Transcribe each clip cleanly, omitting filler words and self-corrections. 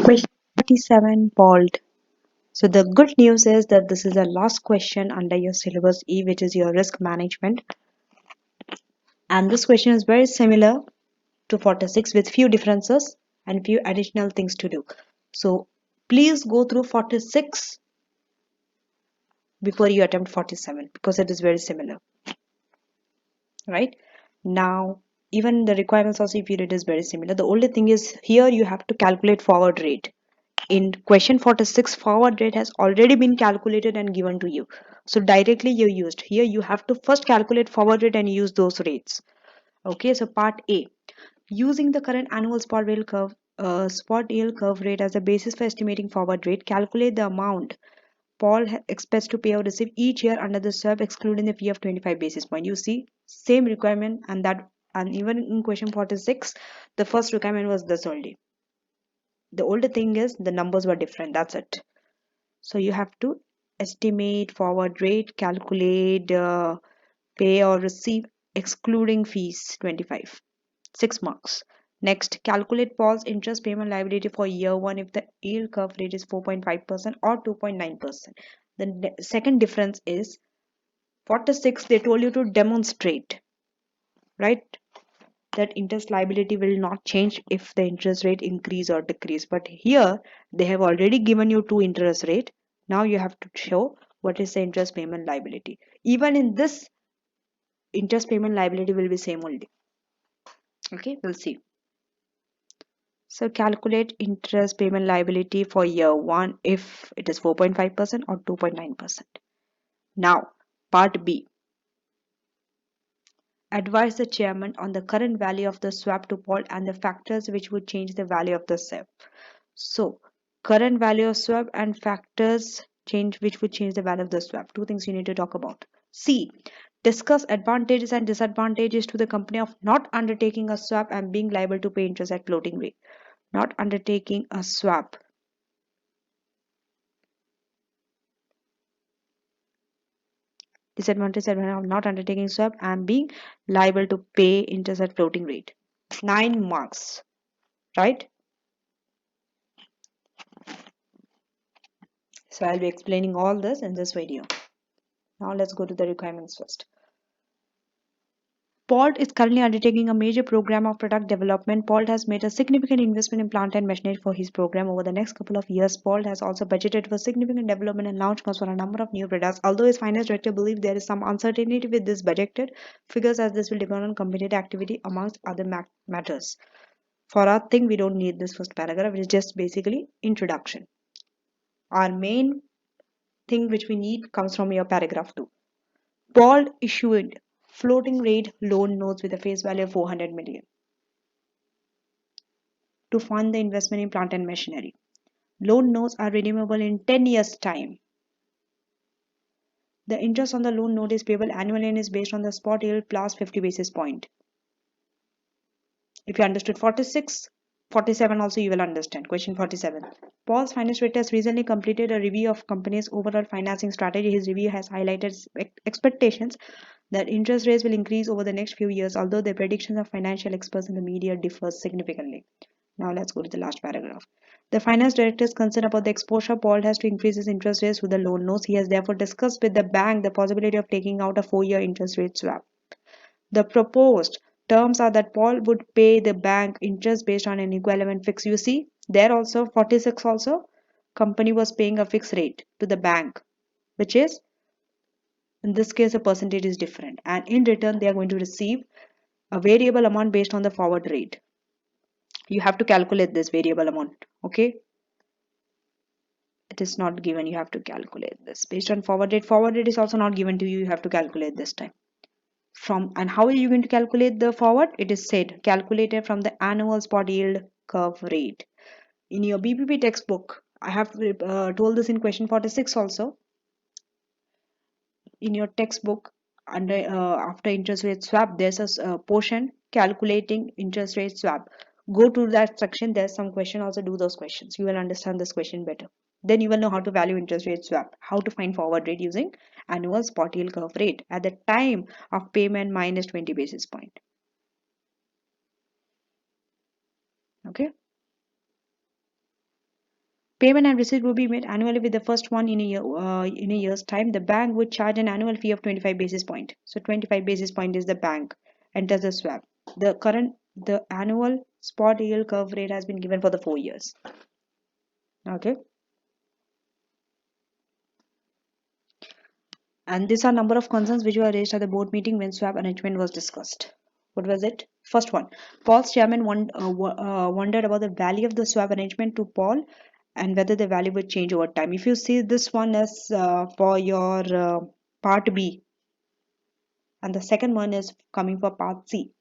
Question 37, Pault. So the good news is that this is the last question under your syllabus E, which is your risk management. And this question is very similar to 46 with few differences and few additional things to do. So please go through 46 before you attempt 47 because it is very similar. Right? Now, even the requirements also, if you read, is very similar. The only thing is here you have to calculate forward rate. In question 46, forward rate has already been calculated and given to you. So directly you used. Here you have to first calculate forward rate and use those rates. Okay, so part A. Using the current annual spot yield curve rate as a basis for estimating forward rate, calculate the amount Paul expects to pay or receive each year under the swap, excluding the fee of 25 basis point. You see, same requirement, and even in question 46, the first requirement was this only. The only thing is the numbers were different. That's it. So you have to estimate forward rate, calculate pay or receive excluding fees 25. 6 marks. Next, calculate Paul's interest payment liability for year 1 if the yield curve rate is 4.5% or 2.9%. The second difference is 46 they told you to demonstrate, right? That interest liability will not change if the interest rate increase or decrease, but here they have already given you two interest rate. Now you have to show what is the interest payment liability. Even in this, interest payment liability will be same only. Okay, we'll see. So calculate interest payment liability for year 1 if it is 4.5% or 2.9%. Now part B. Advise the chairman on the current value of the swap to Paul and the factors which would change the value of the swap. So current value of swap and factors which would change the value of the swap. Two things you need to talk about. C. Discuss advantages and disadvantages to the company of not undertaking a swap and being liable to pay interest at floating rate. Not undertaking a swap. Disadvantage of not undertaking swap and being liable to pay interest at floating rate. 9 marks. Right? So I'll be explaining all this in this video. Now let's go to the requirements first. Pault is currently undertaking a major program of product development. Pault has made a significant investment in plant and machinery for his program over the next couple of years. Pault has also budgeted for significant development and launch costs for a number of new products. Although his finance director believes there is some uncertainty with this budgeted figures, as this will depend on competitive activity amongst other matters. For our thing, we don't need this first paragraph. It is just basically introduction. Our main thing which we need comes from your paragraph 2. Pault issued floating rate loan notes with a face value of 400 million to fund the investment in plant and machinery. Loan notes are redeemable in 10 years' time. The interest on the loan note is payable annually and is based on the spot yield plus 50 basis point. If you understood 46, 47 also you will understand. Question 47. Paul's finance director has recently completed a review of company's overall financing strategy. His review has highlighted expectations that interest rates will increase over the next few years, although the predictions of financial experts in the media differ significantly. Now let's go to the last paragraph. The finance director is concerned about the exposure Paul has to increase his interest rates with the loan notes. He has therefore discussed with the bank the possibility of taking out a 4-year interest rate swap. The proposed terms are that Paul would pay the bank interest based on an equivalent fix. You see, there also 46 also, company was paying a fixed rate to the bank, which is, in this case, the percentage is different. And in return, they are going to receive a variable amount based on the forward rate. You have to calculate this variable amount, okay? It is not given, you have to calculate this. Based on forward rate is also not given to you, you have to calculate this time. And how are you going to calculate the forward? It is said calculated from the annual spot yield curve rate. In your BPP textbook, I have told this in question 46 also. In your textbook, under after interest rate swap, there's a portion calculating interest rate swap. Go to that section. There's some question. Also do those questions. You will understand this question better. Then you will know how to value interest rate swap, how to find forward rate using annual spot yield curve rate at the time of payment minus 20 basis point. Okay. Payment and receipt will be made annually with the first one in a year's time. The bank would charge an annual fee of 25 basis point. So 25 basis point is the bank enters the swap. The annual spot yield curve rate has been given for the 4 years. Okay. And these are number of concerns which were raised at the board meeting when swap arrangement was discussed. What was it? First one, Paul's chairman wondered about the value of the swap arrangement to Paul and whether the value would change over time. If you see this one as for your part B, and the second one is coming for part C.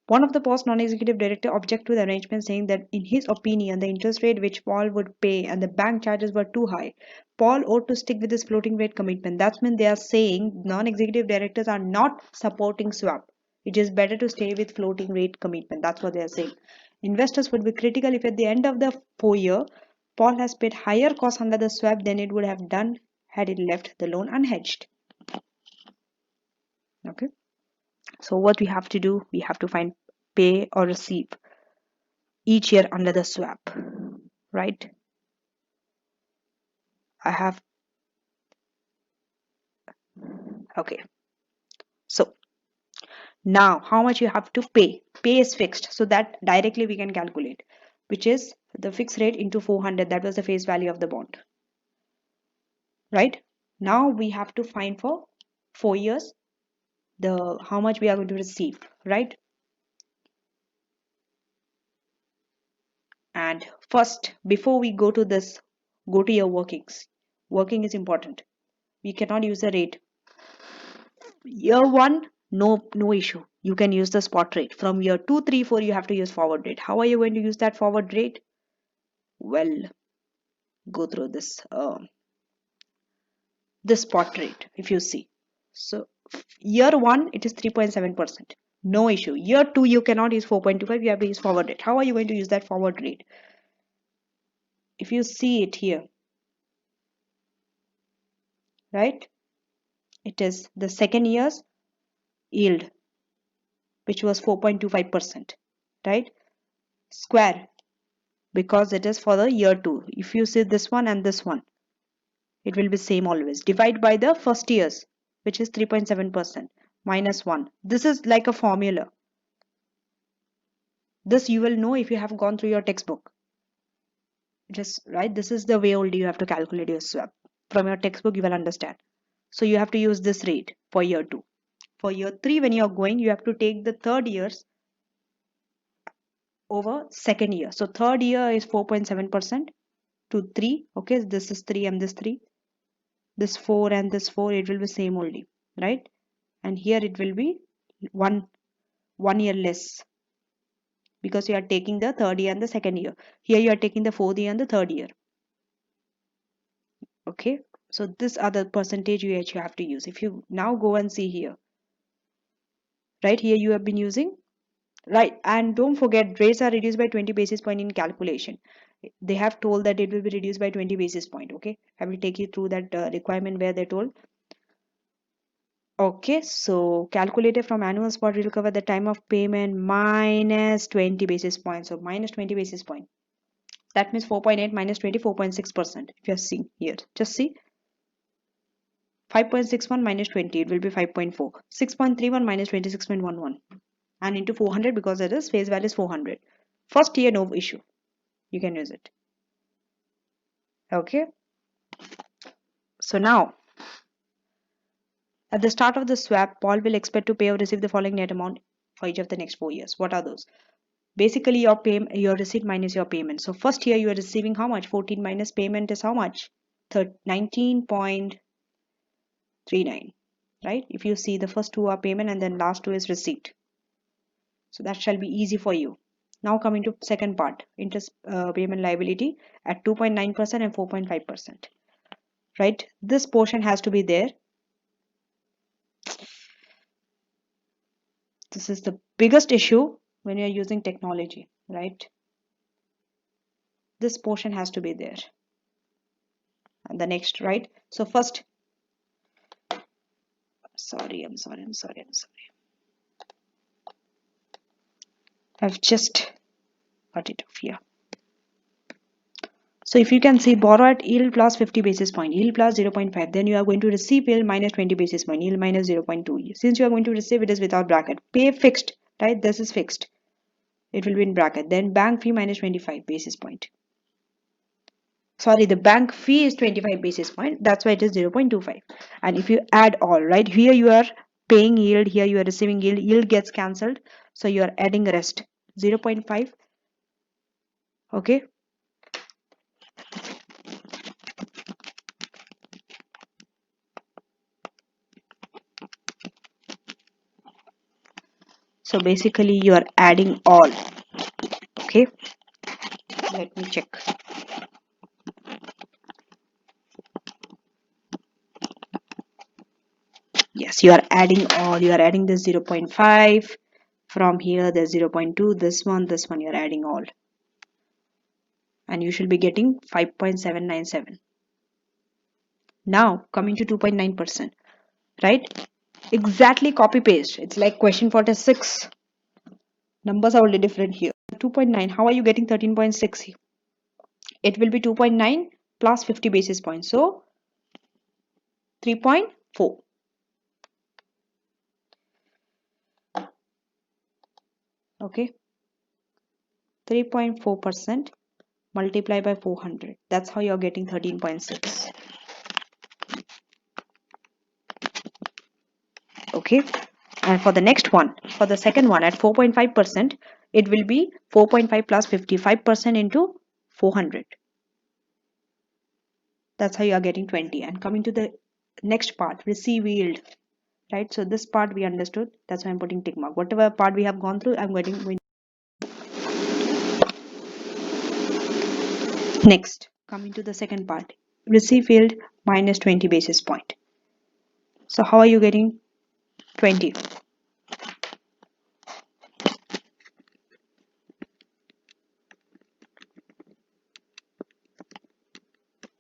One of the Paul's non-executive director objected to the arrangement, saying that in his opinion, the interest rate which Paul would pay and the bank charges were too high. Paul ought to stick with his floating rate commitment. That's when they are saying non-executive directors are not supporting swap. It is better to stay with floating rate commitment. That's what they are saying. Investors would be critical if at the end of the 4 year, Paul has paid higher costs under the swap than it would have done had it left the loan unhedged. Okay. So what we have to do, we have to find pay or receive each year under the swap, right? I have, okay. So now how much you have to pay? Pay is fixed, so that directly we can calculate, which is the fixed rate into 400. That was the face value of the bond, right? Now we have to find for 4 years the how much we are going to receive, right? And first, before we go to this, go to your workings. Working is important. We cannot use a rate. Year one, no issue. You can use the spot rate. From year 2, 3, 4, you have to use forward rate. How are you going to use that forward rate? Well, go through this spot rate if you see. So year one, it is 3.7%. No issue. Year two, you cannot use 4.25. You have to use forward rate. How are you going to use that forward rate? If you see it here, right? It is the second year's yield, which was 4.25%, right? Square, because it is for the year 2. If you see this one and this one, it will be same always. Divide by the first year's, which is 3.7% minus 1. This is like a formula. This you will know if you have gone through your textbook. Just right, this is the way only you have to calculate your swap. From your textbook you will understand. So you have to use this rate for year 2. For year 3, when you are going, you have to take the third year's over second year. So third year is 4.7% to 3. Okay, this is 3 and this 3. This 4 and this 4, it will be same only, right? And here it will be one year less, because you are taking the third year and the second year. Here you are taking the fourth year and the third year. Okay, so this other percentage you have to use. If you now go and see here, right, here you have been using, right, and don't forget rates are reduced by 20 basis point in calculation. They have told that it will be reduced by 20 basis point. Okay, I will take you through that requirement where they told. Okay, so calculated from annual spot will cover the time of payment minus 20 basis points. So minus 20 basis point. That means 4.8 minus 20, 4.6%. If you're seeing here, just see 5.61 minus 20, it will be 5.4. 6.31 minus 26.11. And into 400 because it is face value is 400. First year, no issue. You can use it. Okay. So now, at the start of the swap, Paul will expect to pay or receive the following net amount for each of the next 4 years. What are those? Basically, your receipt minus your payment. So first year you are receiving how much? 14 minus payment is how much? 19.39, right? If you see, the first two are payment and then last two is receipt. So that shall be easy for you. Now coming to second part, interest payment liability at 2.9% and 4.5%, right? This portion has to be there. This is the biggest issue when you're using technology, right? This portion has to be there. And the next, right? So first, I'm sorry. I've just got it off here. So if you can see, borrow at yield plus 50 basis point, yield plus 0.5, then you are going to receive yield minus 20 basis point, yield minus 0.2. Since you are going to receive, it is without bracket. Pay fixed, right? This is fixed. It will be in bracket. Then bank fee minus 25 basis point. Sorry, the bank fee is 25 basis point. That's why it is 0.25. And if you add all, right, here you are paying yield, here you are receiving yield, yield gets cancelled. So you are adding rest 0.5. Okay. So basically you are adding all. Okay. Let me check. Yes, you are adding all. You are adding this 0.5. From here, there's 0.2. This one you are adding all. And you should be getting 5.797. Now coming to 2.9%. Right? Exactly copy paste. It's like question 46. Numbers are only different here. 2.9. How are you getting 13.6? It will be 2.9 plus 50 basis points. So 3.4. Okay. 3.4% multiplied by 400. That's how you're getting 13.6. Okay. And for the next one, for the second one at 4.5%, it will be 4.5 plus 55% into 400. That's how you are getting 20. And coming to the next part, receive yield. Right? So this part we understood. That's why I'm putting tick mark. Whatever part we have gone through, I'm going. Next, coming to the second part, receive yield minus 20 basis point. So how are you getting 20?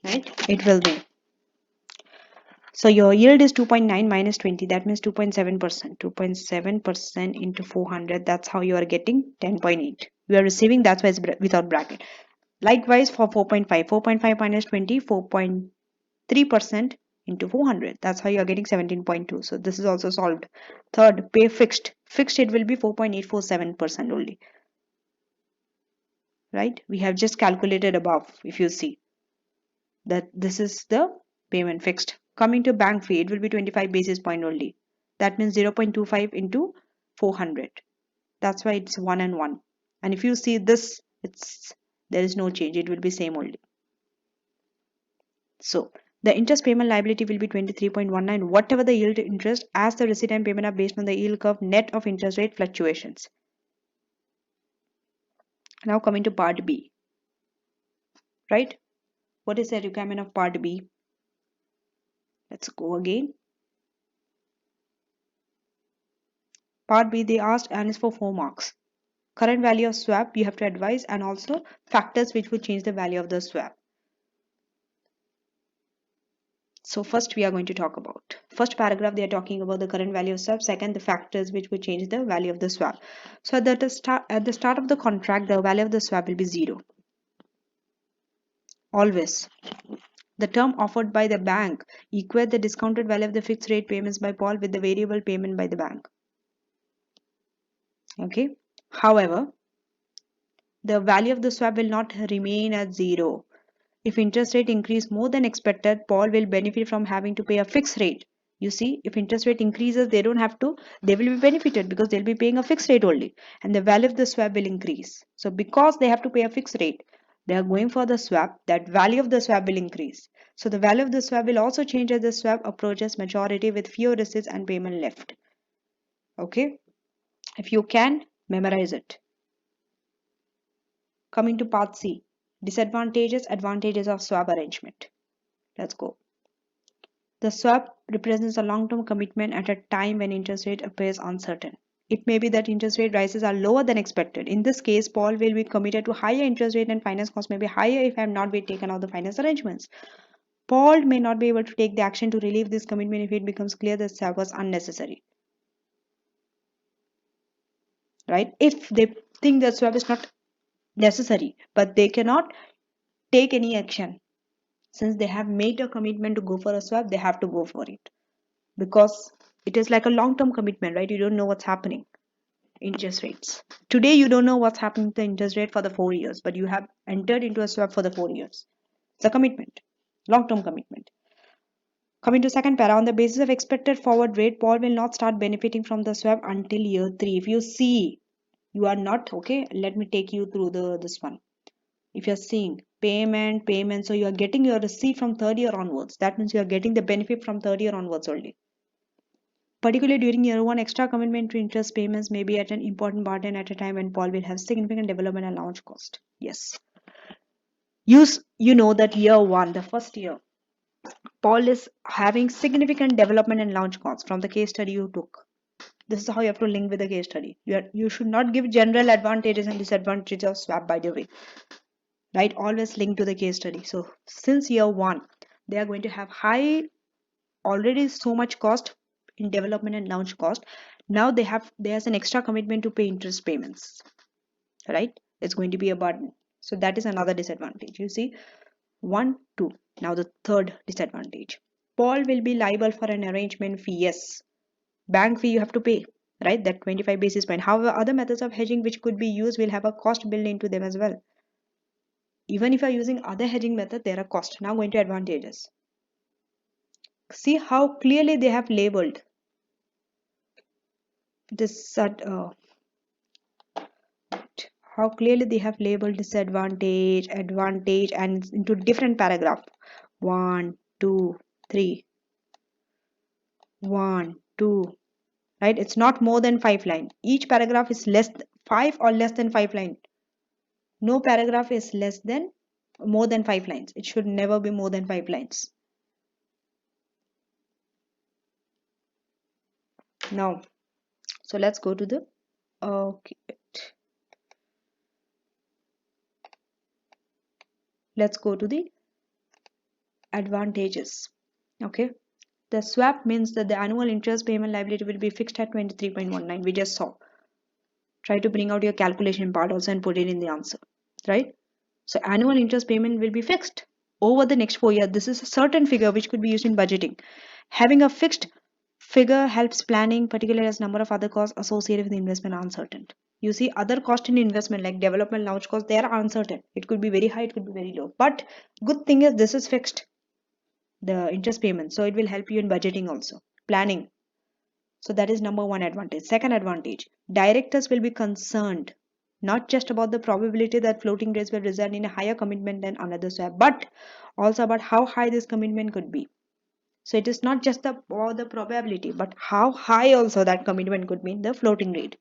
Right? It will be. So your yield is 2.9 minus 20. That means 2.7%. 2.7% into 400. That's how you are getting 10.8. You are receiving. That's why it's without bracket. Likewise for 4.5. 4.5 minus 20. 4.3% into 400. That's how you are getting 17.2. So this is also solved. Third, pay fixed. Fixed it will be 4.847% only. Right? We have just calculated above. If you see that this is the payment fixed. Coming to bank fee, it will be 25 basis point only. That means 0.25 into 400. That's why it's 1 and 1. And if you see this, there is no change. It will be same only. So the interest payment liability will be 23.19. Whatever the yield interest, as the receipt and payment are based on the yield curve net of interest rate fluctuations. Now coming to part B. Right? What is the requirement of part B? Let's go again. Part B they asked and is for 4 marks. Current value of swap you have to advise, and also factors which would change the value of the swap. So first we are going to talk about. First paragraph they are talking about the current value of swap. Second, the factors which would change the value of the swap. So at the start of the contract, the value of the swap will be 0. Always. The term offered by the bank equate the discounted value of the fixed rate payments by Paul with the variable payment by the bank. Okay. However, the value of the swap will not remain at 0. If interest rate increase more than expected, Paul will benefit from having to pay a fixed rate. You see, if interest rate increases, they don't have to, they will be benefited because they'll be paying a fixed rate only. And the value of the swap will increase. So because they have to pay a fixed rate, they are going for the swap, that value of the swap will increase. So the value of the swap will also change as the swap approaches maturity with fewer receipts and payment left. Okay. If you can, memorize it. Coming to part C, disadvantages, advantages of swap arrangement. Let's go. The swap represents a long-term commitment at a time when interest rate appears uncertain. It may be that interest rate rises are lower than expected. In this case, Paul will be committed to higher interest rate and finance costs may be higher if I have not been taken out the finance arrangements. Paul may not be able to take the action to relieve this commitment if it becomes clear that swap was unnecessary. Right? If they think that swap is not necessary, but they cannot take any action. Since they have made a commitment to go for a swap, they have to go for it, because it is like a long-term commitment, right? You don't know what's happening. Interest rates. Today, you don't know what's happening to the interest rate for the 4 years, but you have entered into a swap for the 4 years. It's a commitment, long-term commitment. Coming to second para, on the basis of expected forward rate, Paul will not start benefiting from the swap until year 3. If you see, you are not, okay, let me take you through this one. If you're seeing payment, so you are getting your receipt from third year onwards. That means you are getting the benefit from third year onwards only. Particularly during year 1, extra commitment to interest payments may be at an important burden at a time when Paul will have significant development and launch cost. Yes. You know that year 1, the first year, Paul is having significant development and launch costs from the case study you took. This is how you have to link with the case study. You should not give general advantages and disadvantages of swap, by the way. Right? Always link to the case study. So since year 1, they are going to have already so much cost in development and launch cost. Now there's an extra commitment to pay interest payments. Right? It's going to be a burden. So that is another disadvantage. You see, 1, 2. Now the third disadvantage. Paul will be liable for an arrangement fee. Yes. Bank fee you have to pay, right? That 25 basis point. However, other methods of hedging which could be used will have a cost built into them as well. Even if you are using other hedging method, there are costs. Now going to advantages. See how clearly they have labeled this. How clearly they have labeled disadvantage, advantage, and into different paragraph. 1, 2, 3. 1, 2. Right? It's not more than 5 lines. Each paragraph is 5 or less than 5 lines. No paragraph is more than 5 lines. It should never be more than 5 lines. Now, so let's go to the okay. Let's go to the advantages. Okay. The swap means that the annual interest payment liability will be fixed at 23.19. We just saw. Try to bring out your calculation part also and put it in the answer. Right? So annual interest payment will be fixed over the next 4 years. This is a certain figure which could be used in budgeting. Having a fixed figure helps planning, particularly as number of other costs associated with the investment are uncertain. You see, other cost in investment like development, launch costs, they are uncertain. It could be very high, it could be very low. But good thing is this is fixed, the interest payment. So it will help you in budgeting also, planning. So that is number 1 advantage. Second advantage, directors will be concerned not just about the probability that floating rates will result in a higher commitment than another swap, but also about how high this commitment could be. So it is not just the probability, but how high also that commitment could be in the floating rate.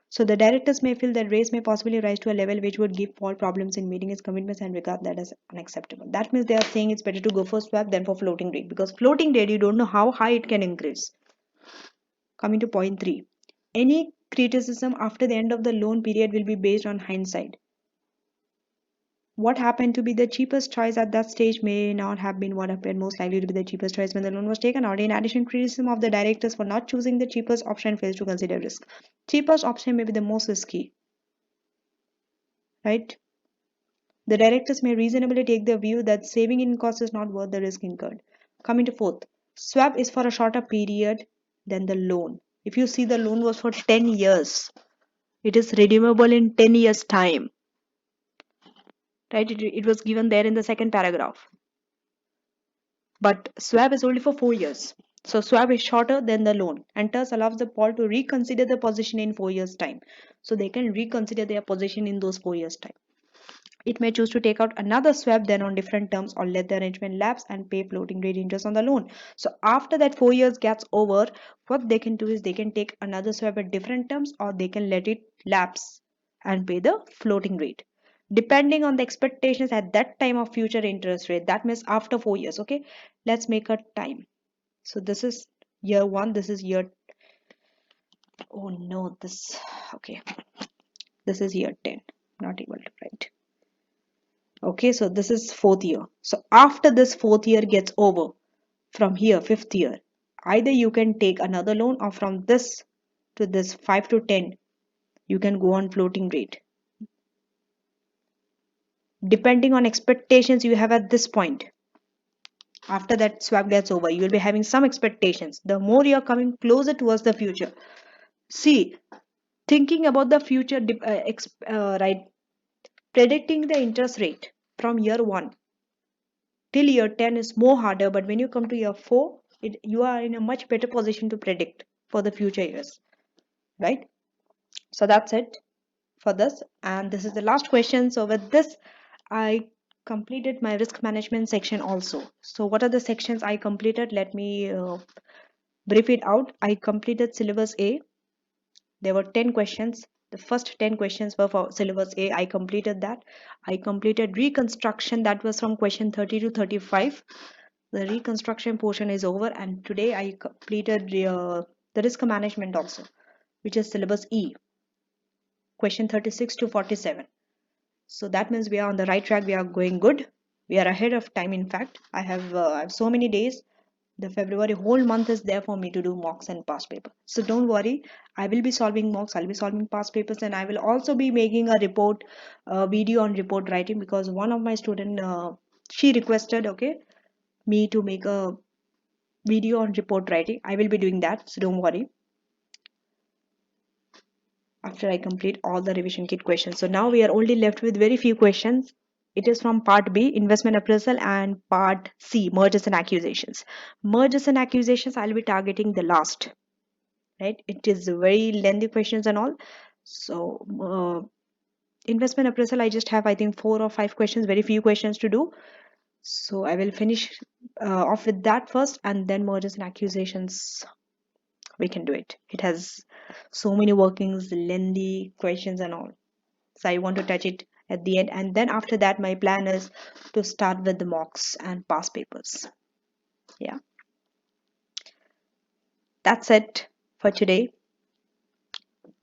So the directors may feel that rates may possibly rise to a level which would give Paul problems in meeting his commitments and regard that as unacceptable. That means they are saying it's better to go for swap than for floating rate, because floating rate you don't know how high it can increase. Coming to point 3. Any criticism after the end of the loan period will be based on hindsight. What happened to be the cheapest choice at that stage may not have been what appeared most likely to be the cheapest choice when the loan was taken out. In addition, criticism of the directors for not choosing the cheapest option fails to consider risk. Cheapest option may be the most risky. Right? The directors may reasonably take the view that saving in cost is not worth the risk incurred. Coming to fourth, swap is for a shorter period than the loan. If you see, the loan was for 10 years. It is redeemable in 10 years time. Right? It was given there in the second paragraph. But swap is only for 4 years. So swap is shorter than the loan and thus allows the Paul to reconsider the position in 4 years time. So they can reconsider their position in those 4 years time. It may choose to take out another swap then on different terms or let the arrangement lapse and pay floating rate interest on the loan. So after that 4 years gets over, what they can do is they can take another swap at different terms or they can let it lapse and pay the floating rate, depending on the expectations at that time of future interest rate. That means after 4 years. Okay, let's make a time. So this is year 1, this is year, oh no, this, okay, this is year 10, not able to write. Okay, so this is 4th year. So after this 4th year gets over, from here 5th year, either you can take another loan or from this to this 5 to 10, you can go on floating rate. depending on expectations you have at this point. After that swap gets over, you will be having some expectations. The more you're coming closer towards the future, see, thinking about the future, right, predicting the interest rate from year 1 till year 10 is more harder, but when you come to year 4, you are in a much better position to predict for the future years, right? So that's it for this, and this is the last question. So with this, I completed my risk management section also. So what are the sections I completed? Let me brief it out. I completed syllabus A. There were 10 questions. The first 10 questions were for syllabus A. I completed that. I completed reconstruction, that was from question 30 to 35. The reconstruction portion is over, and today I completed the risk management also, which is syllabus E, question 36 to 47. So that means we are on the right track. We are going good. We are ahead of time. In fact, I have so many days. The February whole month is there for me to do mocks and past paper. So don't worry. I will be solving mocks. I'll be solving past papers, and I will also be making a report, video on report writing, because one of my student, she requested, okay, me to make a video on report writing. I will be doing that. So don't worry. After I complete all the revision kit questions. So now we are only left with very few questions. It is from part B, investment appraisal, and part C, mergers and acquisitions. Mergers and acquisitions, I'll be targeting the last, right? It is very lengthy questions and all. So investment appraisal, I just have, I think, 4 or 5 questions, very few questions to do. So I will finish off with that first, and then mergers and acquisitions, we can do it. It has so many workings, lengthy questions and all. So I want to touch it at the end, and then after that my plan is to start with the mocks and past papers. Yeah, that's it for today.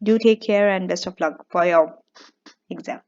Do take care and best of luck for your exam.